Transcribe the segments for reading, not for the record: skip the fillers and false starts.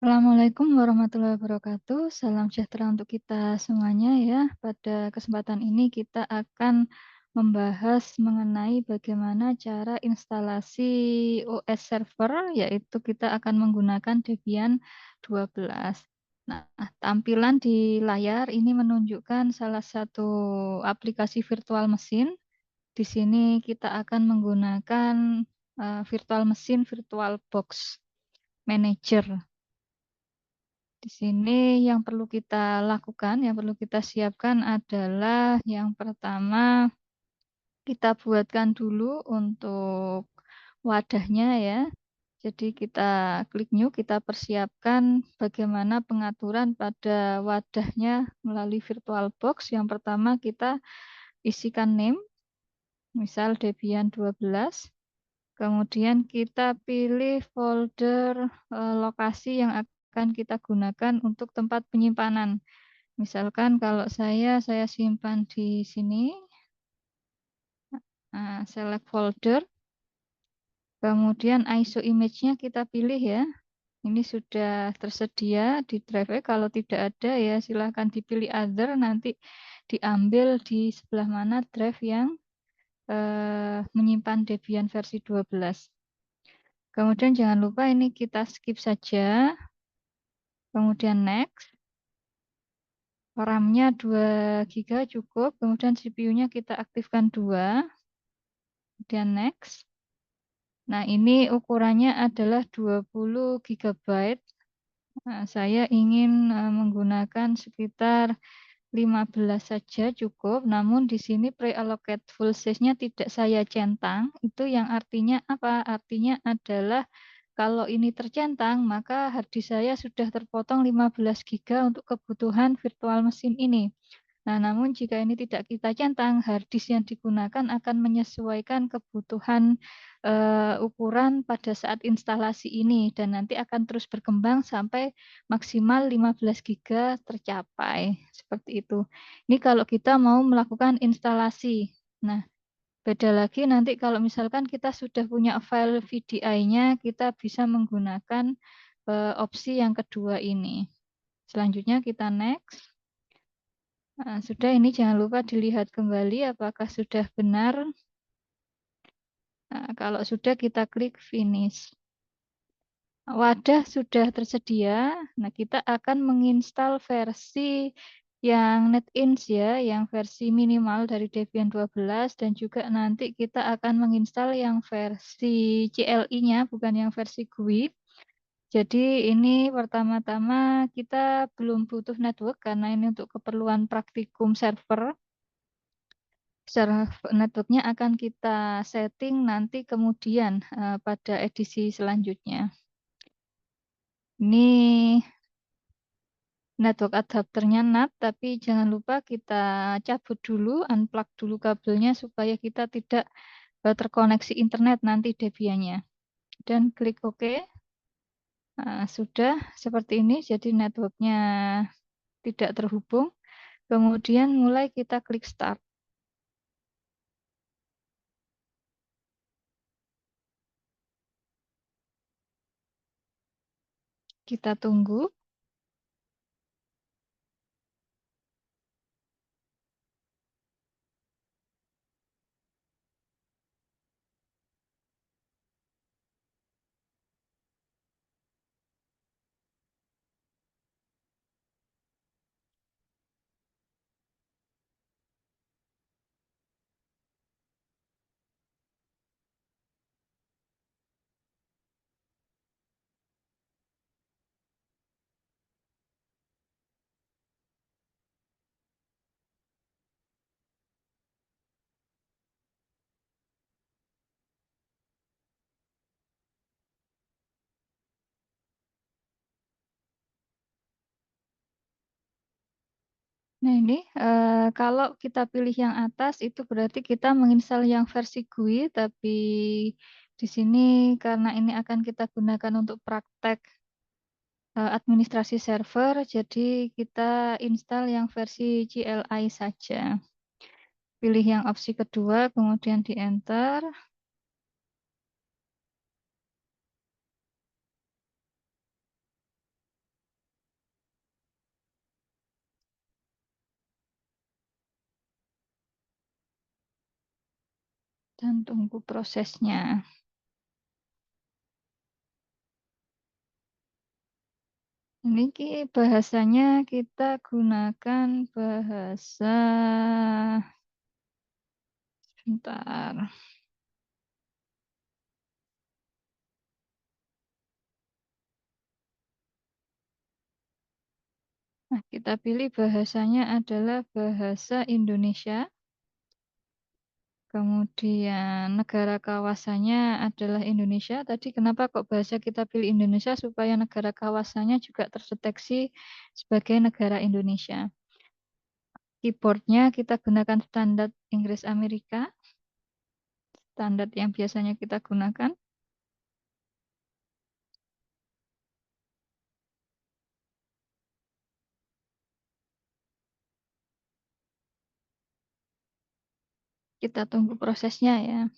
Assalamualaikum warahmatullahi wabarakatuh. Salam sejahtera untuk kita semuanya ya. Pada kesempatan ini kita akan membahas mengenai bagaimana cara instalasi OS server, yaitu kita akan menggunakan Debian 12. Nah, tampilan di layar ini menunjukkan salah satu aplikasi virtual mesin. Di sini kita akan menggunakan virtual mesin VirtualBox Manager. Di sini yang perlu kita lakukan, yang perlu kita siapkan adalah yang pertama kita buatkan dulu untuk wadahnya ya. Jadi kita klik new, kita persiapkan bagaimana pengaturan pada wadahnya melalui VirtualBox. Yang pertama kita isikan name, misal Debian 12. Kemudian kita pilih folder lokasi yang akan kita gunakan untuk tempat penyimpanan. Misalkan kalau saya simpan di sini, select folder, kemudian ISO image-nya kita pilih ya. Ini sudah tersedia di drive. Kalau tidak ada ya silahkan dipilih other, nanti diambil di sebelah mana drive yang menyimpan Debian versi 12. Kemudian jangan lupa ini kita skip saja. Kemudian next. RAM-nya 2 GB cukup. Kemudian CPU-nya kita aktifkan 2. Kemudian next. Nah, ini ukurannya adalah 20 GB. Nah, saya ingin menggunakan sekitar 15 saja cukup. Namun di sini pre-allocate full size-nya tidak saya centang. Itu yang artinya apa? Artinya adalah kalau ini tercentang, maka hard disk saya sudah terpotong 15 GB untuk kebutuhan virtual mesin ini. Nah, namun jika ini tidak kita centang, hard disk yang digunakan akan menyesuaikan kebutuhan ukuran pada saat instalasi ini dan nanti akan terus berkembang sampai maksimal 15 GB tercapai. Seperti itu. Ini kalau kita mau melakukan instalasi. Nah, beda lagi nanti kalau misalkan kita sudah punya file VDI-nya, kita bisa menggunakan opsi yang kedua ini. Selanjutnya kita next. Nah, sudah, ini jangan lupa dilihat kembali apakah sudah benar. Nah, kalau sudah kita klik finish. Wadah sudah tersedia. Nah, kita akan menginstal versi yang NetIns ya, yang versi minimal dari Debian 12 dan juga nanti kita akan menginstal yang versi CLI-nya, bukan yang versi GUI. Jadi ini pertama-tama kita belum butuh network karena ini untuk keperluan praktikum server. Networknya akan kita setting nanti kemudian pada edisi selanjutnya. Ini network adapternya NAT, tapi jangan lupa kita cabut dulu, unplug dulu kabelnya supaya kita tidak terkoneksi internet nanti Debiannya. Dan klik OK. Nah, sudah seperti ini, jadi networknya tidak terhubung. Kemudian mulai kita klik start. Kita tunggu. Nah ini kalau kita pilih yang atas itu berarti kita menginstal yang versi GUI, tapi di sini karena ini akan kita gunakan untuk praktek administrasi server, jadi kita install yang versi CLI saja. Pilih yang opsi kedua, kemudian di enter. dan tunggu prosesnya. Ini bahasanya kita gunakan bahasa, sebentar. Nah, kita pilih bahasanya adalah bahasa Indonesia. Kemudian negara kawasannya adalah Indonesia. Tadi kenapa kok bahasa kita pilih Indonesia supaya negara kawasannya juga terdeteksi sebagai negara Indonesia. Keyboardnya kita gunakan standar Inggris Amerika, standar yang biasanya kita gunakan. Kita tunggu prosesnya ya.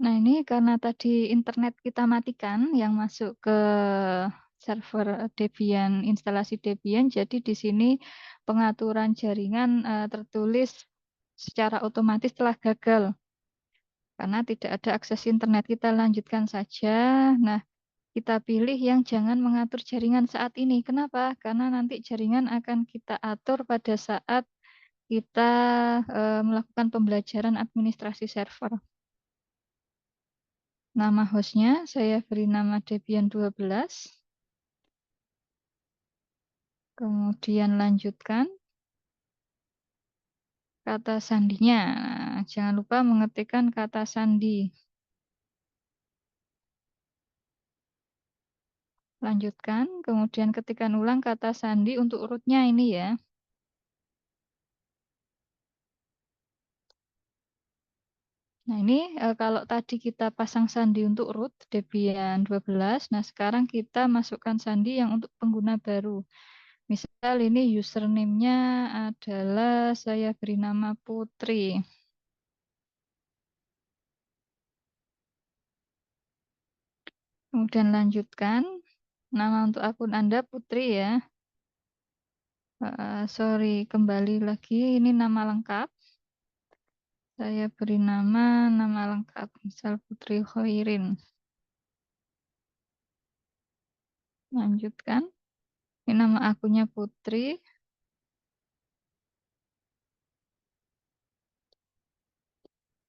Nah, ini karena tadi internet kita matikan yang masuk ke server Debian, instalasi Debian, jadi di sini pengaturan jaringan tertulis secara otomatis telah gagal karena tidak ada akses internet. Kita lanjutkan saja. Nah, kita pilih yang jangan mengatur jaringan saat ini. Kenapa? Karena nanti jaringan akan kita atur pada saat kita melakukan pembelajaran administrasi server. Nama hostnya saya beri nama Debian 12. Kemudian lanjutkan kata sandinya. Nah, jangan lupa mengetikkan kata sandi. Lanjutkan, kemudian ketikkan ulang kata sandi untuk urutnya ini ya. Nah, ini kalau tadi kita pasang sandi untuk root Debian 12, nah sekarang kita masukkan sandi yang untuk pengguna baru. Misal ini username-nya adalah saya beri nama Putri. Kemudian lanjutkan. Nama untuk akun Anda Putri ya. Sorry, kembali lagi. Ini nama lengkap. Saya beri nama lengkap. Misal Putri Khairin. Lanjutkan. Ini nama akunnya Putri.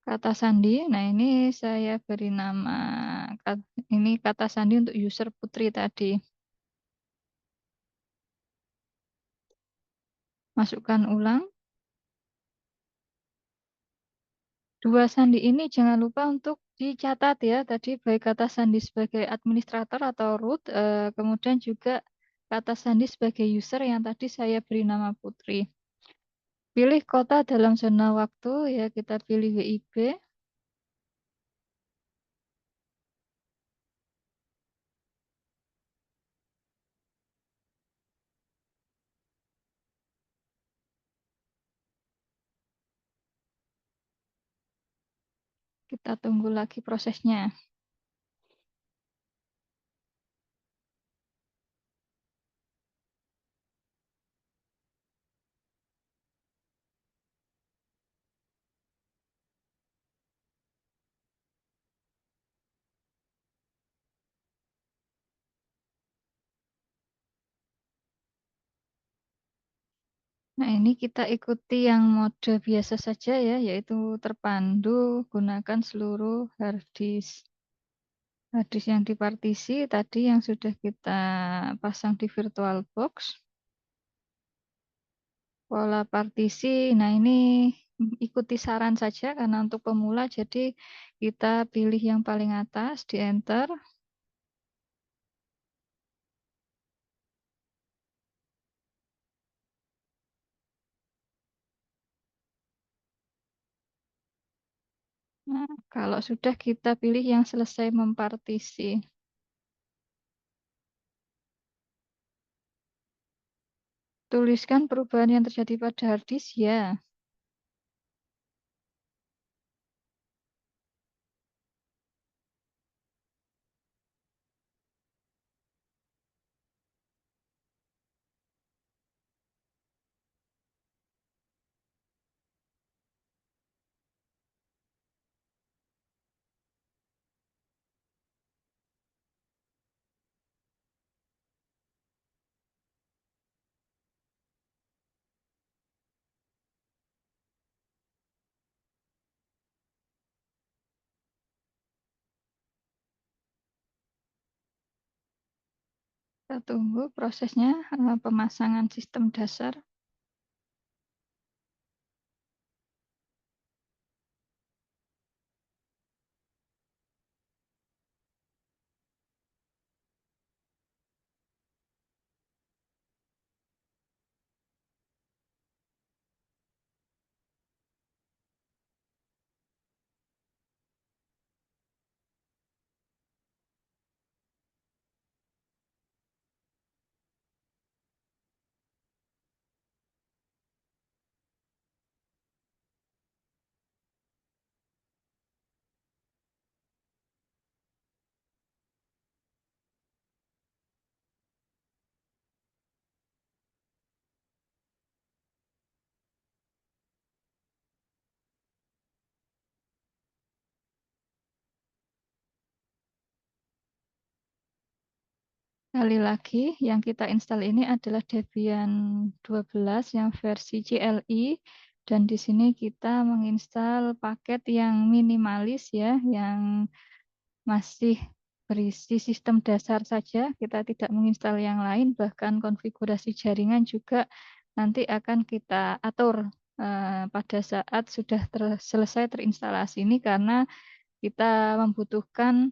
Kata sandi. Nah, ini saya beri nama. Ini kata sandi untuk user Putri tadi. Masukkan ulang. Dua sandi ini jangan lupa untuk dicatat ya. Tadi baik kata sandi sebagai administrator atau root, kemudian juga kata sandi sebagai user yang tadi saya beri nama Putri. Pilih kota dalam zona waktu ya, kita pilih WIB. Kita tunggu lagi prosesnya. Nah, ini kita ikuti yang mode biasa saja ya, yaitu terpandu gunakan seluruh hard disk. Hard disk yang dipartisi tadi yang sudah kita pasang di VirtualBox. Pola partisi, nah ini ikuti saran saja karena untuk pemula, jadi kita pilih yang paling atas, di enter. Nah, kalau sudah kita pilih yang selesai mempartisi. Tuliskan perubahan yang terjadi pada hard disk ya. Kita tunggu prosesnya pemasangan sistem dasar. Sekali lagi, yang kita install ini adalah Debian 12 yang versi CLI, dan di sini kita menginstal paket yang minimalis ya, yang masih berisi sistem dasar saja. Kita tidak menginstal yang lain, bahkan konfigurasi jaringan juga nanti akan kita atur pada saat sudah selesai terinstalasi ini, karena kita membutuhkan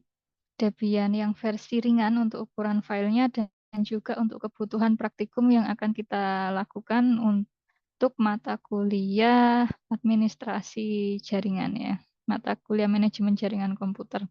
Debian yang versi ringan untuk ukuran filenya dan juga untuk kebutuhan praktikum yang akan kita lakukan untuk mata kuliah administrasi jaringan ya, mata kuliah manajemen jaringan komputer.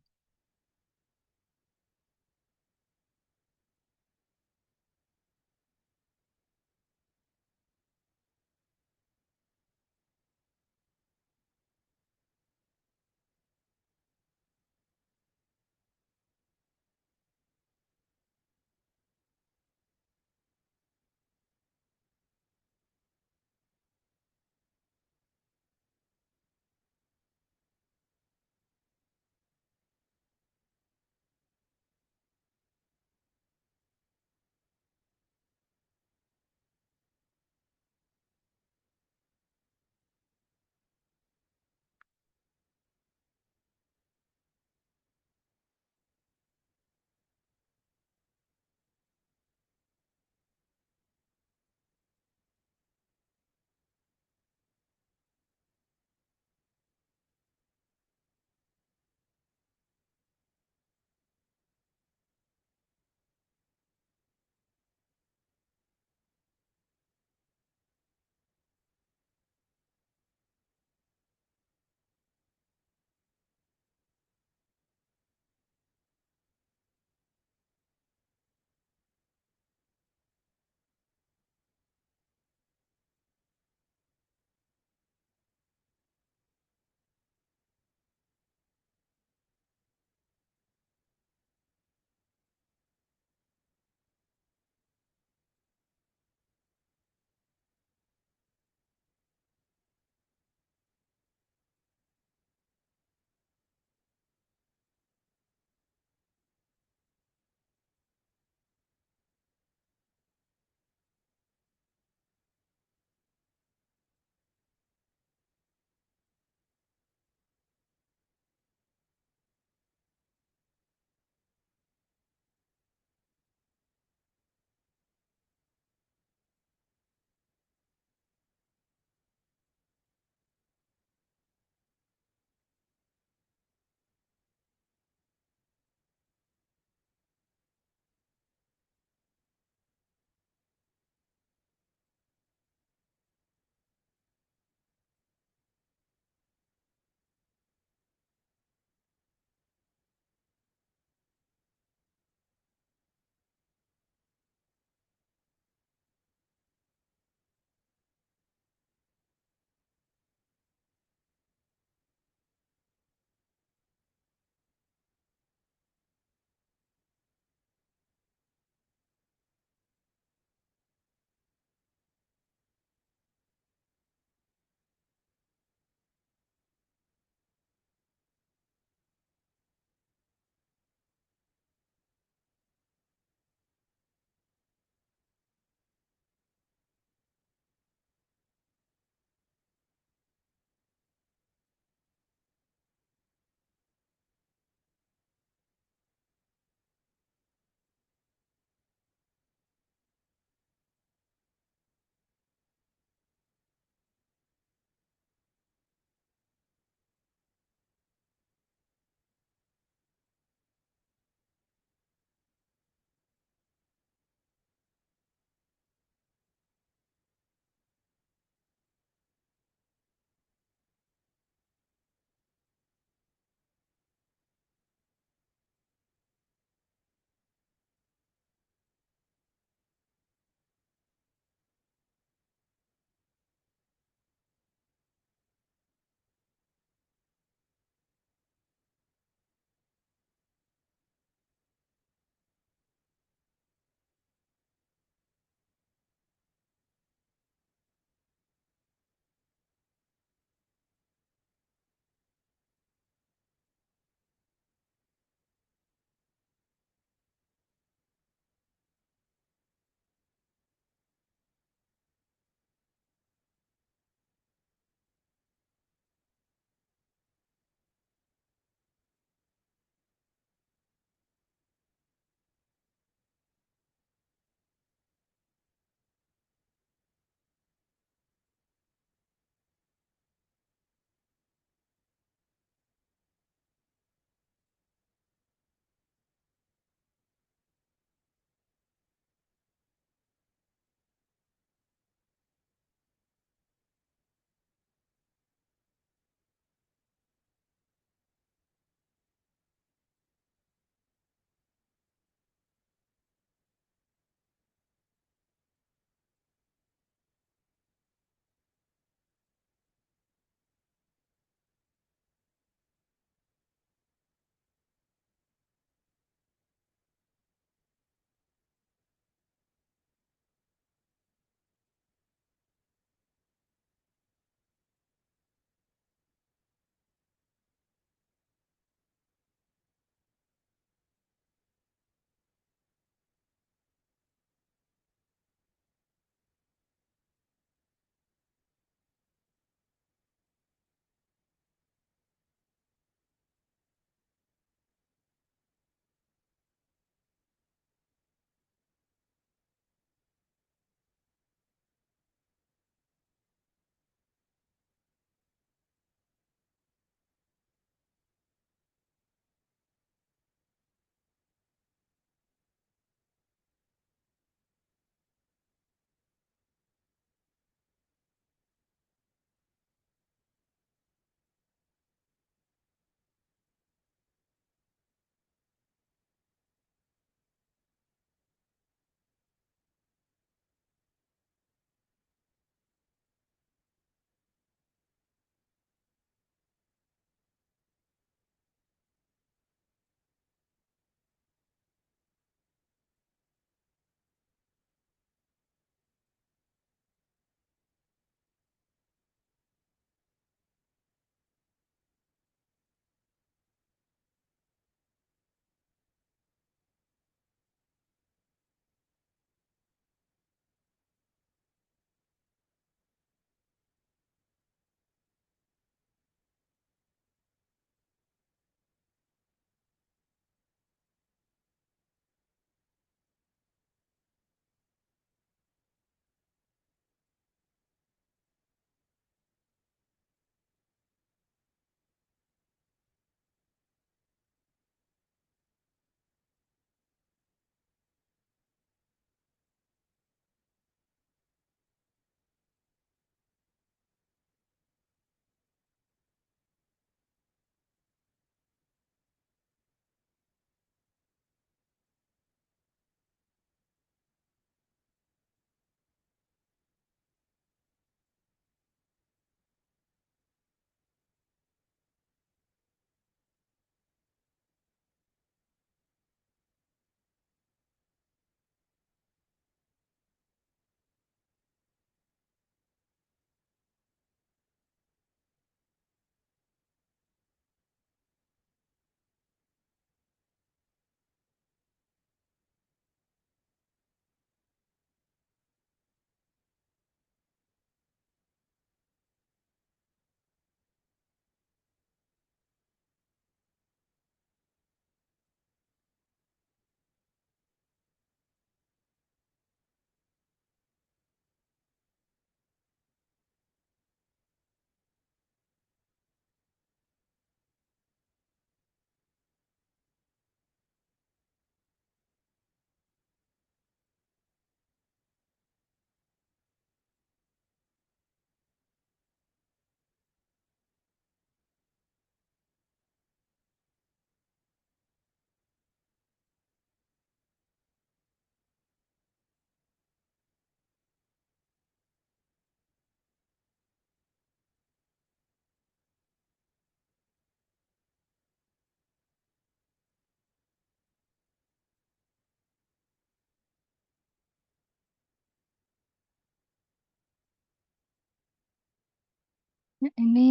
Ya, ini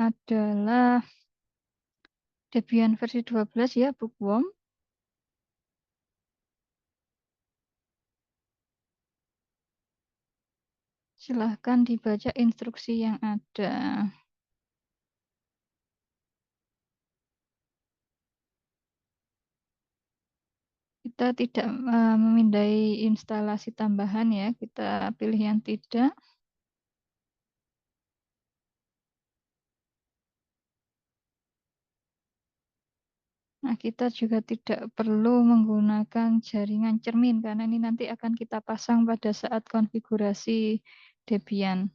adalah Debian versi 12 ya, Bookworm. Silahkan dibaca instruksi yang ada. Kita tidak memindai instalasi tambahan ya, kita pilih yang tidak. Nah, kita juga tidak perlu menggunakan jaringan cermin karena ini nanti akan kita pasang pada saat konfigurasi Debian.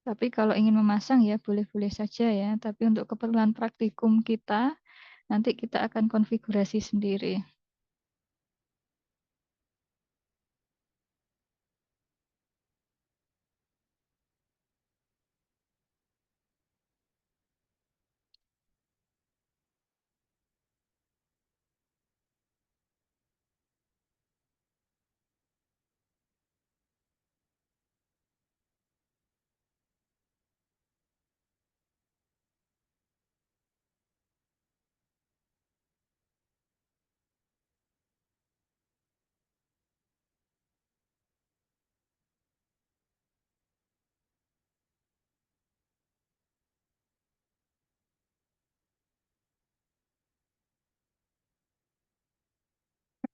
Tapi kalau ingin memasang ya boleh-boleh saja ya, tapi untuk keperluan praktikum kita, nanti kita akan konfigurasi sendiri.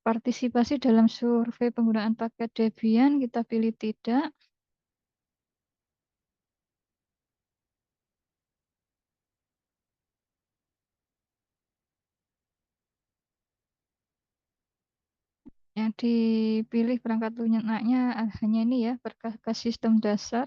Partisipasi dalam survei penggunaan paket Debian, kita pilih tidak. Yang dipilih perangkat lunaknya hanya ini ya, perkakas sistem dasar.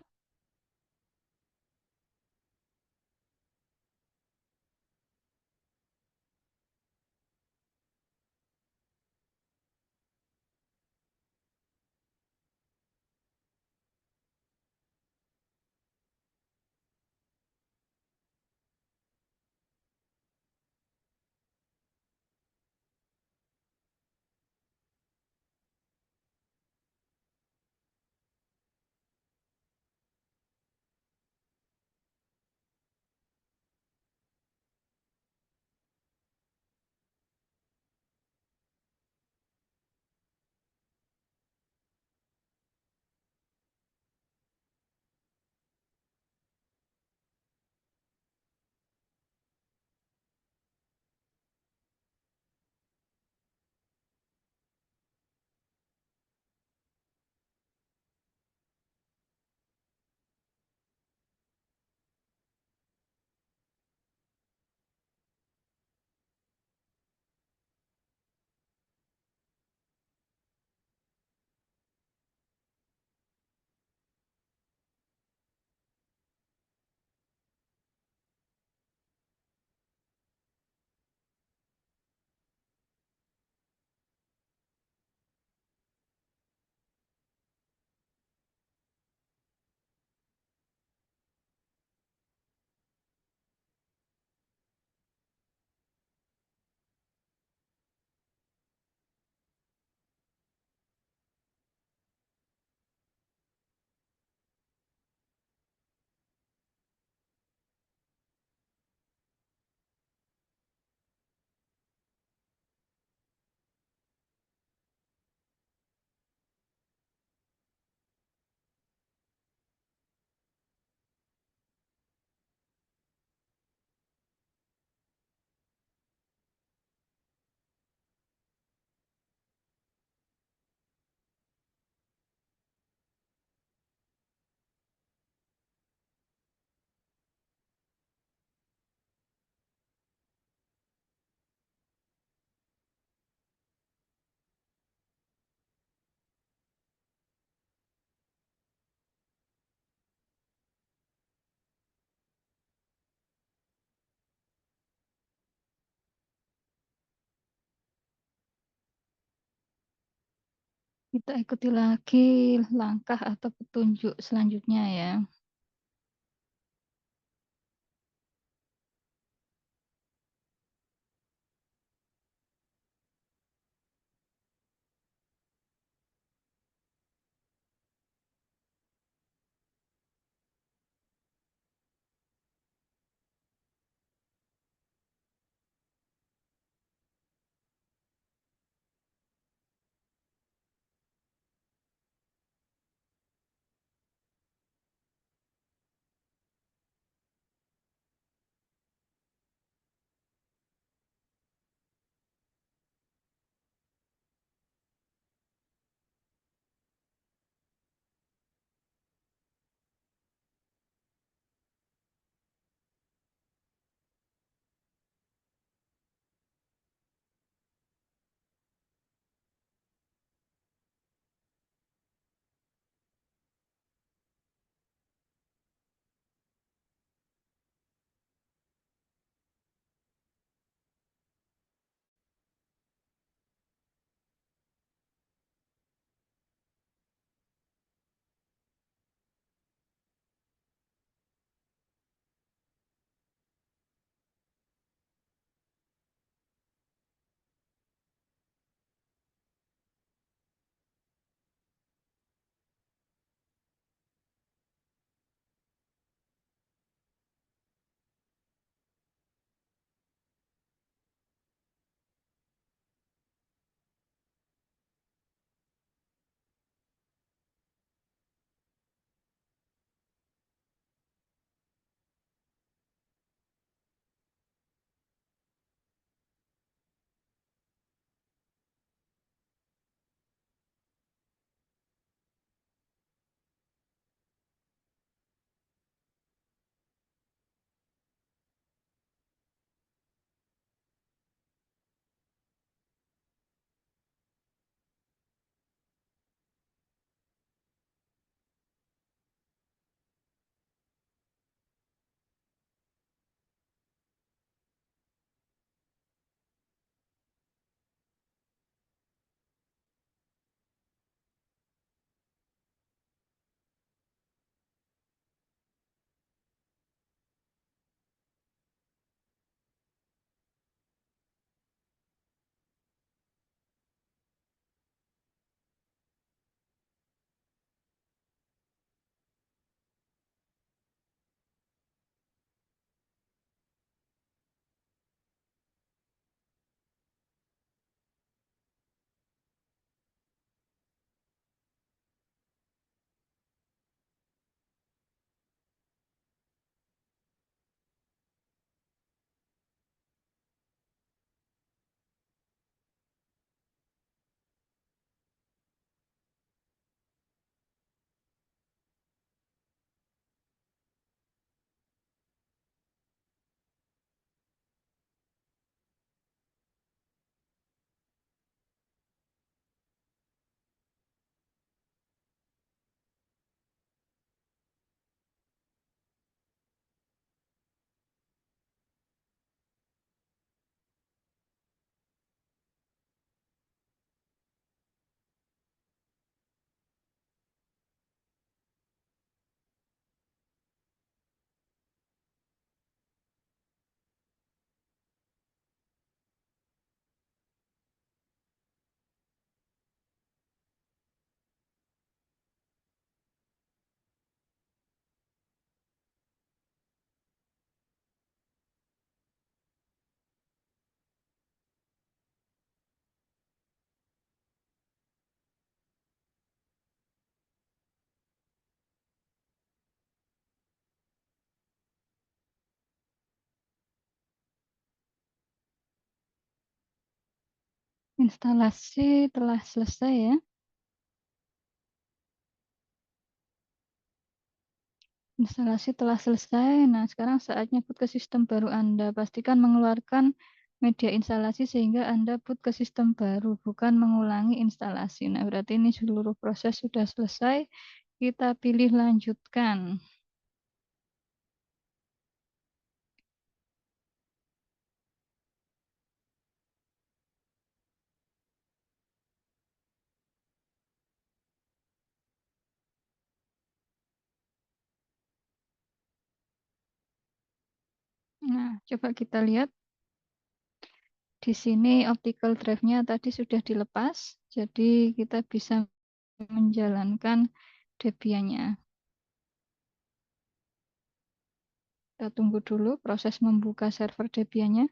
Kita ikuti lagi langkah atau petunjuk selanjutnya ya. Instalasi telah selesai ya. Instalasi telah selesai. Nah, sekarang saatnya boot ke sistem baru Anda. Pastikan mengeluarkan media instalasi sehingga Anda boot ke sistem baru, bukan mengulangi instalasi. Nah, berarti ini seluruh proses sudah selesai. Kita pilih lanjutkan. Nah, coba kita lihat. Di sini optical drive-nya tadi sudah dilepas, jadi kita bisa menjalankan Debian-nya. Kita tunggu dulu proses membuka server Debian-nya.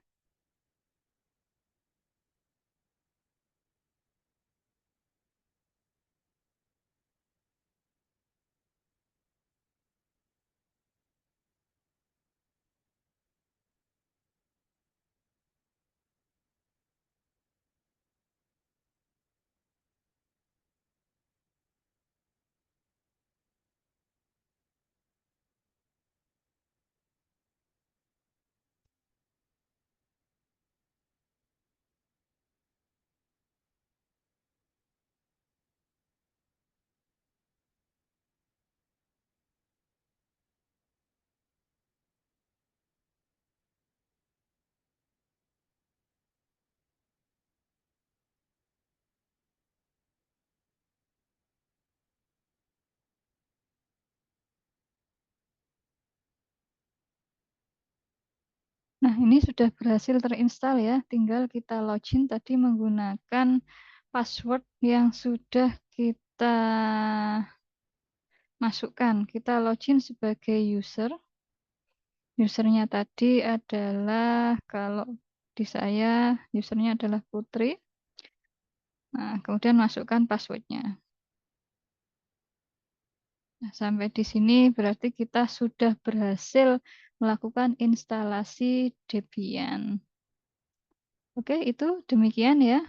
Nah, ini sudah berhasil terinstall ya. Tinggal kita login tadi menggunakan password yang sudah kita masukkan. Kita login sebagai user. Usernya tadi adalah, kalau di saya, usernya adalah Putri. Nah, kemudian masukkan passwordnya. Nah, sampai di sini berarti kita sudah berhasil melakukan instalasi Debian. Oke, itu demikian ya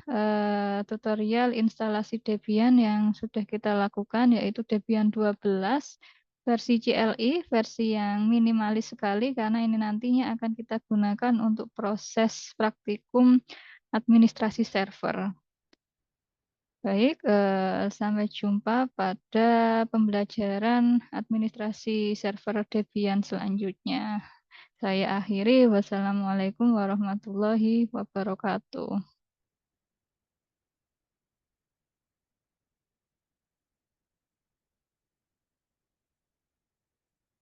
tutorial instalasi Debian yang sudah kita lakukan, yaitu Debian 12 versi CLI, versi yang minimalis sekali karena ini nantinya akan kita gunakan untuk proses praktikum administrasi server. Baik, sampai jumpa pada pembelajaran administrasi server Debian selanjutnya. Saya akhiri. Wassalamualaikum warahmatullahi wabarakatuh.